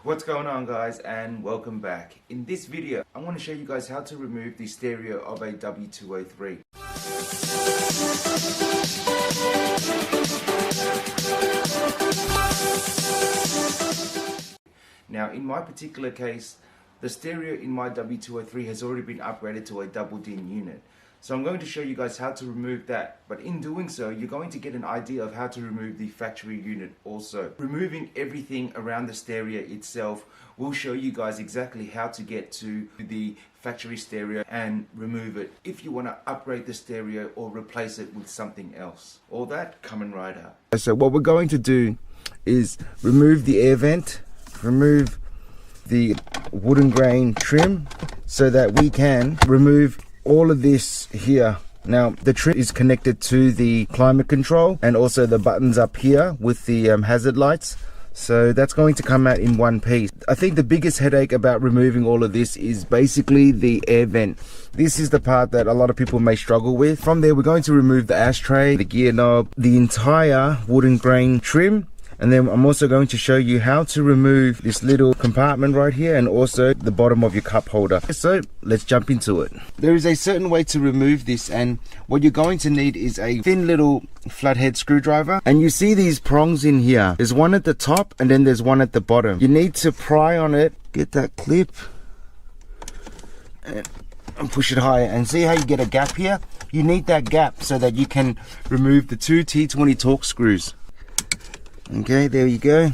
What's going on, guys, and welcome back. In this video I want to show you guys how to remove the stereo of a W203. Now in my particular case, the stereo in my W203 has already been upgraded to a double DIN unit. So I'm going to show you guys how to remove that, but in doing so you're going to get an idea of how to remove the factory unit also. Removing everything around the stereo itself will show you guys exactly how to get to the factory stereo and remove it if you want to upgrade the stereo or replace it with something else. All that coming right up. So what we're going to do is remove the air vent, remove the wooden grain trim so that we can remove all of this here. Now the trim is connected to the climate control and also the buttons up here with the hazard lights, so that's going to come out in one piece. I think the biggest headache about removing all of this is basically the air vent. This is the part that a lot of people may struggle with. From there we're going to remove the ashtray, the gear knob, the entire wooden grain trim, and then I'm also going to show you how to remove this little compartment right here and also the bottom of your cup holder. So let's jump into it. There is a certain way to remove this, and what you're going to need is a thin little flathead screwdriver. And you see these prongs in here. There's one at the top and then there's one at the bottom. You need to pry on it, get that clip and push it higher, and see how you get a gap here? You need that gap so that you can remove the two T20 Torx screws. Okay, there you go.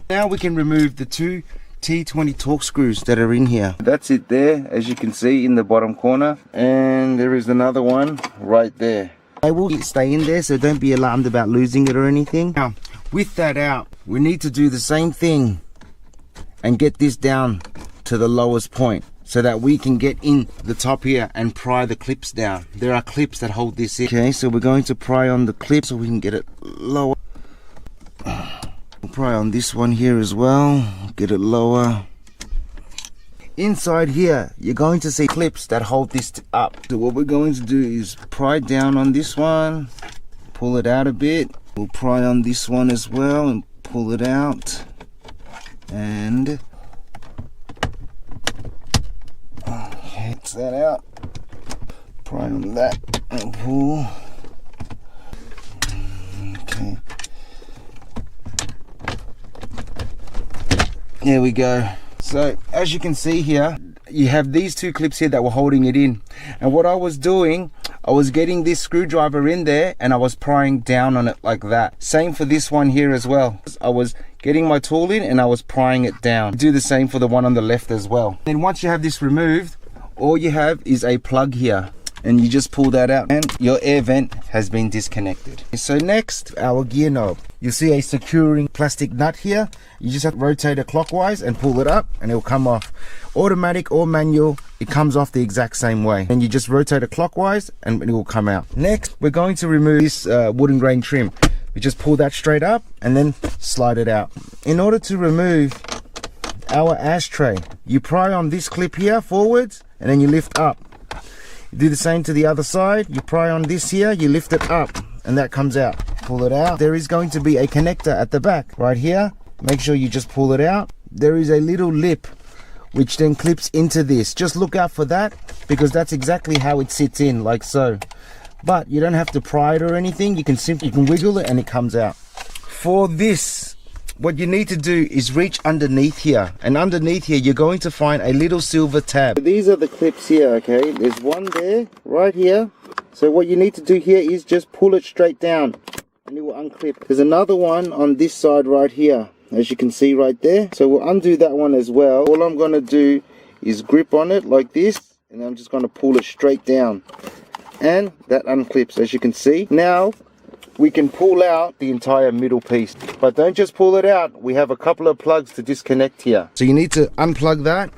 Now we can remove the two T20 Torx screws that are in here. That's it there, as you can see in the bottom corner, and there is another one right there. They will stay in there, so don't be alarmed about losing it or anything. Now with that out, we need to do the same thing and get this down to the lowest point so that we can get in the top here and pry the clips down. There are clips that hold this in. Okay, so we're going to pry on the clip so we can get it lower. We'll pry on this one here as well, get it lower. Inside here you're going to see clips that hold this up. So what we're going to do is pry down on this one, pull it out a bit. We'll pry on this one as well and pull it out, and get that out. Pry on that and pull. Okay. There we go. So as you can see here, you have these two clips here that were holding it in, and what I was doing, I was getting this screwdriver in there and I was prying down on it like that. Same for this one here as well. I was getting my tool in and I was prying it down. Do the same for the one on the left as well. Then once you have this removed, all you have is a plug here, and you just pull that out and your air vent has been disconnected. So next, our gear knob. You'll see a securing plastic nut here. You just have to rotate it clockwise and pull it up and it'll come off. Automatic or manual, it comes off the exact same way. And you just rotate it clockwise and it will come out. Next, we're going to remove this wooden grain trim. We just pull that straight up and then slide it out. In order to remove our ashtray, you pry on this clip here forwards and then you lift up. Do the same to the other side. You pry on this here, you lift it up and that comes out. Pull it out. There is going to be a connector at the back right here. Make sure you just pull it out. There is a little lip which then clips into this. Just look out for that, because that's exactly how it sits in, like so. But you don't have to pry it or anything. You can wiggle it and it comes out. For this, what you need to do is reach underneath here, and underneath here you're going to find a little silver tab. These are the clips here, okay? There's one there, right here. So what you need to do here is just pull it straight down and it will unclip. There's another one on this side right here, as you can see right there. So we'll undo that one as well. All I'm going to do is grip on it like this, and I'm just going to pull it straight down, and that unclips, as you can see. Now we can pull out the entire middle piece, but don't just pull it out. We have a couple of plugs to disconnect here. So you need to unplug that,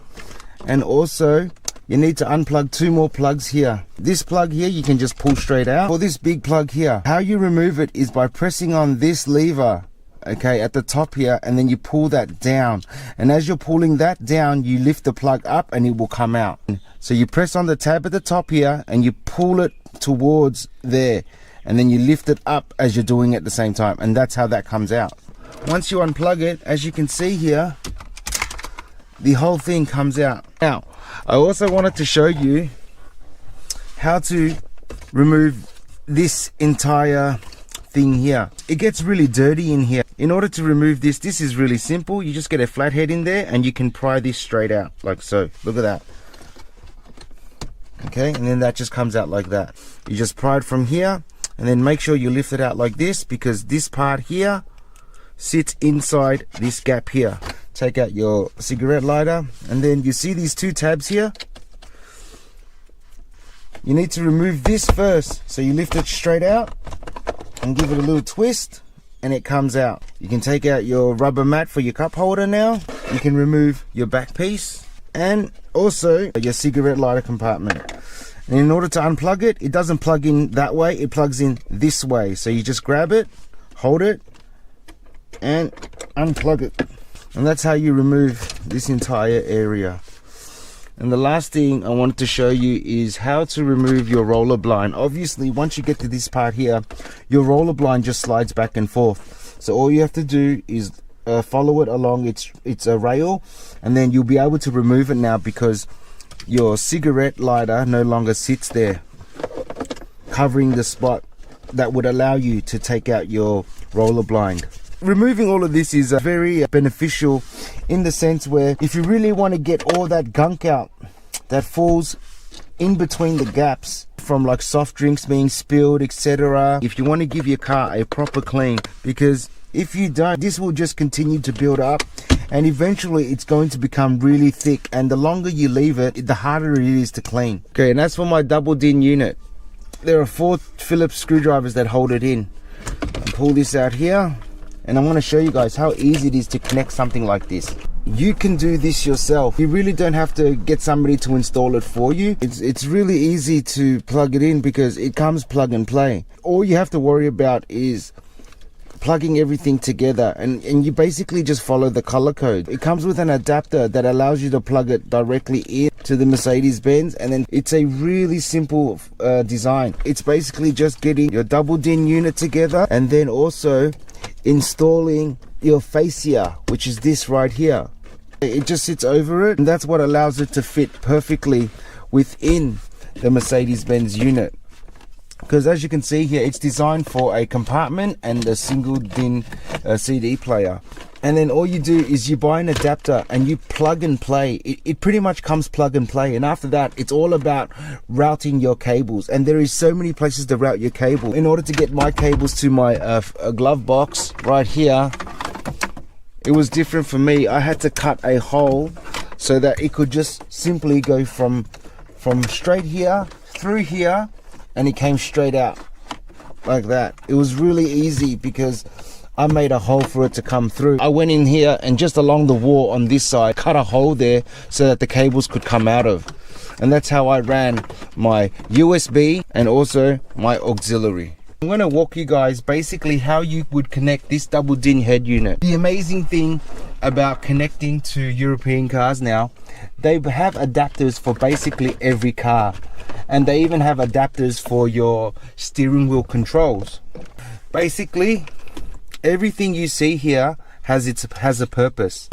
and also you need to unplug two more plugs here. This plug here you can just pull straight out. For this big plug here, how you remove it is by pressing on this lever, okay, at the top here, and then you pull that down, and as you're pulling that down you lift the plug up and it will come out. So you press on the tab at the top here and you pull it towards there, and then you lift it up as you're doing it at the same time, and that's how that comes out. Once you unplug it, as you can see here, the whole thing comes out. Now, I also wanted to show you how to remove this entire thing here. It gets really dirty in here. In order to remove this, this is really simple. You just get a flathead in there and you can pry this straight out like so. Look at that. Okay, and then that just comes out like that. You just pry it from here and then make sure you lift it out like this, because this part here sits inside this gap here. Take out your cigarette lighter, and then you see these two tabs here. You need to remove this first. So you lift it straight out and give it a little twist and it comes out. You can take out your rubber mat for your cup holder now. You can remove your back piece and also your cigarette lighter compartment. And in order to unplug it, it doesn't plug in that way, it plugs in this way. So you just grab it, hold it and unplug it. And that's how you remove this entire area. And the last thing I wanted to show you is how to remove your roller blind. Obviously, once you get to this part here, your roller blind just slides back and forth. So all you have to do is follow it along its a rail, and then you'll be able to remove it now, because your cigarette lighter no longer sits there, covering the spot that would allow you to take out your roller blind. Removing all of this is very beneficial in the sense where if you really want to get all that gunk out that falls in between the gaps from like soft drinks being spilled, etc. If you want to give your car a proper clean, because if you don't, this will just continue to build up and eventually it's going to become really thick, and the longer you leave it, the harder it is to clean. Okay, and that's for my double DIN unit. There are 4 Phillips screwdrivers that hold it in. I'll pull this out here. And I want to show you guys how easy it is to connect something like this. You can do this yourself. You really don't have to get somebody to install it for you. It's really easy to plug it in because it comes plug and play. All you have to worry about is plugging everything together, and you basically just follow the color code. It comes with an adapter that allows you to plug it directly in to the Mercedes-Benz, and then it's a really simple design. It's basically just getting your double DIN unit together and then also installing your fascia, which is this right here. It just sits over it, and that's what allows it to fit perfectly within the Mercedes-Benz unit. Because as you can see here, it's designed for a compartment and a single DIN CD player. And then all you do is you buy an adapter and you plug and play. It pretty much comes plug and play, and after that it's all about routing your cables, and there is so many places to route your cable. In order to get my cables to my glove box right here, it was different for me. I had to cut a hole so that it could just simply go from straight here through here, and it came straight out like that. It was really easy because I made a hole for it to come through. I went in here and just along the wall on this side, cut a hole there so that the cables could come out of. And that's how I ran my USB and also my auxiliary. I'm going to walk you guys basically how you would connect this double DIN head unit. The amazing thing about connecting to European cars now, they have adapters for basically every car. And they even have adapters for your steering wheel controls. Basically, everything you see here has a purpose.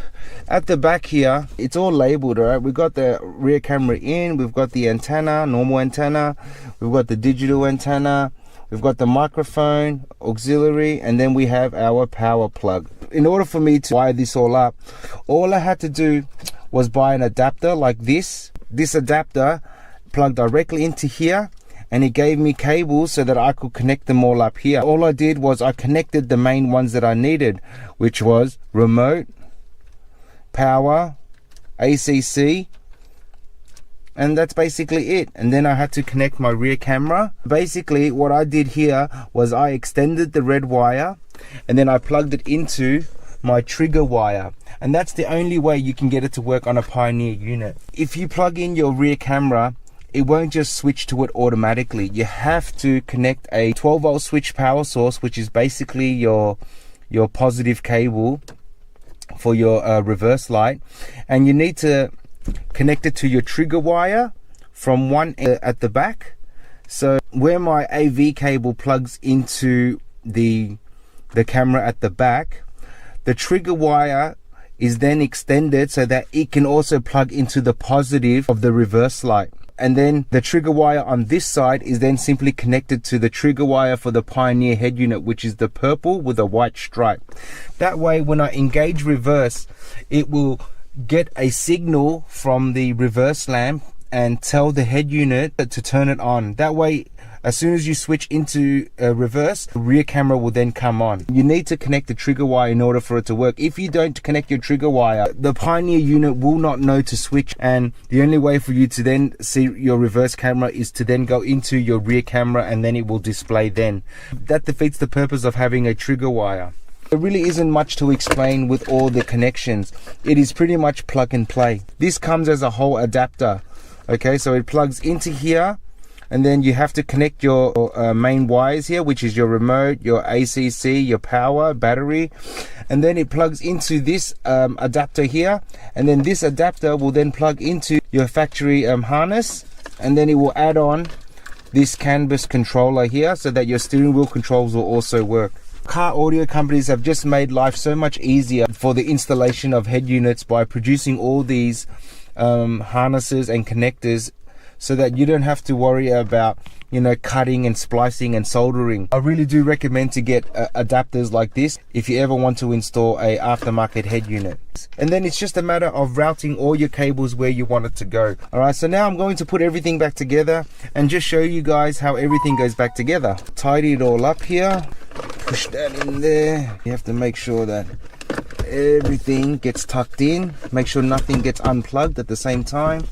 At the back here, it's all labeled, all right? We've got the rear camera in, we've got the antenna, normal antenna, we've got the digital antenna, we've got the microphone, auxiliary, and then we have our power plug. In order for me to wire this all up, all I had to do was buy an adapter like this. This adapter plugged directly into here, and it gave me cables so that I could connect them all up here. All I did was I connected the main ones that I needed, which was remote, power, ACC, and that's basically it. And then I had to connect my rear camera. Basically what I did here was I extended the red wire and then I plugged it into my trigger wire, and that's the only way you can get it to work on a Pioneer unit. If you plug in your rear camera, it won't just switch to it automatically. You have to connect a 12-volt switch power source, which is basically your positive cable for your reverse light, and you need to connect it to your trigger wire from one end at the back. So where my AV cable plugs into the camera at the back, the trigger wire is then extended so that it can also plug into the positive of the reverse light. And then the trigger wire on this side is then simply connected to the trigger wire for the Pioneer head unit, which is the purple with a white stripe. That way, when I engage reverse, it will get a signal from the reverse lamp and tell the head unit to turn it on. That way, as soon as you switch into reverse, the rear camera will then come on. You need to connect the trigger wire in order for it to work. If you don't connect your trigger wire, the Pioneer unit will not know to switch, and the only way for you to then see your reverse camera is to then go into your rear camera, and then it will display then. That defeats the purpose of having a trigger wire. There really isn't much to explain with all the connections. It is pretty much plug and play. This comes as a whole adapter. Okay, so it plugs into here, and then you have to connect your main wires here, which is your remote, your ACC, your power, battery, and then it plugs into this adapter here, and then this adapter will then plug into your factory harness, and then it will add on this canvas controller here so that your steering wheel controls will also work. Car audio companies have just made life so much easier for the installation of head units by producing all these harnesses and connectors so that you don't have to worry about, you know, cutting and splicing and soldering. I really do recommend to get adapters like this if you ever want to install a aftermarket head unit. And then it's just a matter of routing all your cables where you want it to go. Alright, so now I'm going to put everything back together and just show you guys how everything goes back together. Tidy it all up here, push that in there. You have to make sure that everything gets tucked in, make sure nothing gets unplugged at the same time.